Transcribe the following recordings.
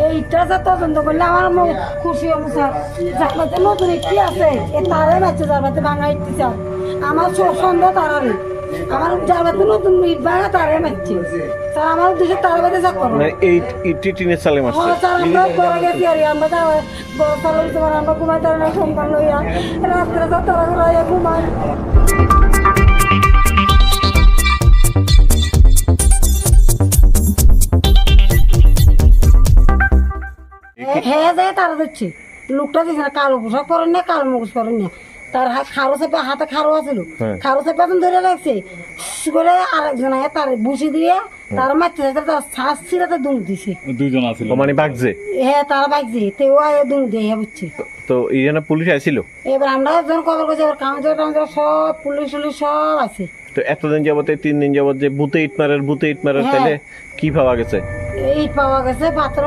এইটা যে তদন্ত করলে আমার খুশি হবো স্যার। জামাতে নতুন একটি আছে এ তারে বাচ্চা জামাতে ভাঙা ইটটি স্যার। আমার সন্দেহ তারারে আমার জামাতে নতুন ইট ভাঙা তারে মারছে স্যার। আমার উদ্দেশ্যে তার বাদে যা করবো টিনের চালে মারছে। স্যার আমরা ঘরে গেছি আর আমরা চালা দিতে পারি আমরা ঘুমাই তারা না সোমবার লইয়া রাত্রে তো তারা ঘুরাইয়া ঘুমাই। হ্যাঁ যায় তারা দিচ্ছে লোকটা দিচ্ছে না কালো পোশাক করেন না কালো মুখোশ করেন না তার খারো চেপে হাতে খারো আছিল খারো চেপে ধরে রাখছে করে আরেকজন তার বুসি দিয়ে তার মারতে তার শ্বাস ছিল তার দুম দিছে দুইজন আছিল মানে বাগছে। হ্যাঁ তারা বাগছে তেও দুম দিয়ে বুঝছে। তো এই জন্য পুলিশ আসছিল। এবার আমরা একজন খবর করছি এবার কাউন্টার সব পুলিশ টুলিশ সব আছে। তো এতদিন যাবত 3 দিন যাবত যে বুতে ইট মারার তাহলে কি পাওয়া গেছে? ইট পাওয়া গেছে পাথর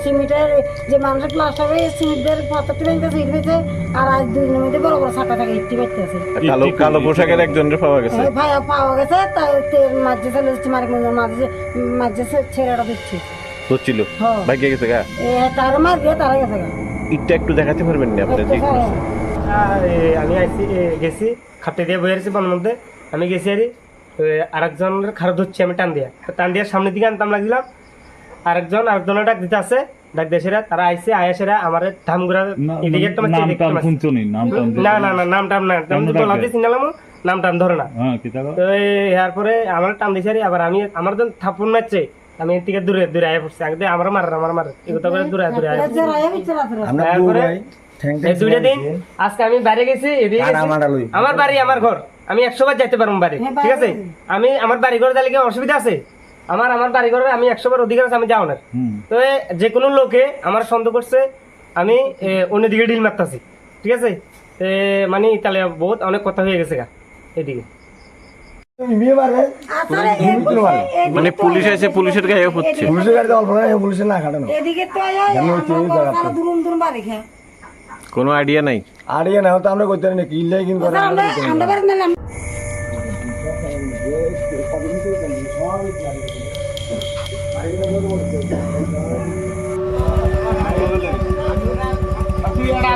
সিমেন্টের যে মানুষের প্লাস্টার সিমেন্টের পাথরটি ভেঙেছে ইট ভেঙেছে আর আজ 2 দিনের মধ্যে বড় বড় ছাতা থাকে ইটটি বেঁচতেছে। কালো পোশাকের একজনের পাওয়া গেছে। ভাই পাওয়া গেছে তাই মাঝে চলে যাচ্ছে মাঝে ছেলেটা দিচ্ছে হচ্ছিল ভাগ্য গেছে গা তার মার দিয়ে তারা গেছে গা। ইটটা একটু দেখাতে পারবেন না আপনারা? আমি গেছি খাপটে দিয়ে বয়ে আছি বনের মধ্যে আমি গেছি আরেকজনের খারাপ ধরছি আমি টান দিয়ে সামনের দিকে আনতাম লাগছিলাম আরেকজনের ডাক দিতে আছে ডাক দেশেরা তারা আইসে আয়াসেরা আমার ধামগুড়া এদিকে একটা না নাম টাম না তোলাতে চিনালাম নাম টাম ধরে না। তো এরপরে আমার টান দিছে আবার আমি আমার যখন থাপ্পড় মারছে আমি এর থেকে দূরে আয়া পড়ছি আগে আমার মারে এই কথা করে দূরে আয়া তারপরে 2টা দিন আজকে আমি বাইরে গেছি এদিকে আমার বাড়ি আমার ঘর আমি 100 বার যাইতে পারবো বাড়ি ঠিক আছে। আমি আমার বাড়ি ঘরে যাইলে কি অসুবিধা আছে? আমার বাড়ি ঘরে আমি 100 বার অধিকার আছে আমি যাও না। তো যে কোনো লোকে আমার সন্দেহ করছে আমি অন্যদিকে ডিল মারতেছি ঠিক আছে। মানে তাহলে বহুত অনেক কথা হয়ে গেছে গা এদিকে। মানে পুলিশ এসে পুলিশের গায়ে হচ্ছে পুলিশের গাড়িতে অল্প না পুলিশের না খাটানো এদিকে তো দুরুম দুরুম বাড়ি খা কোনো আইডিয়া নাই। আড়িয়ে না হতো আমরা করতে পারি না কি ইল্লাই কিন্তু আমরা বাড়ি নিলাম তুই এটা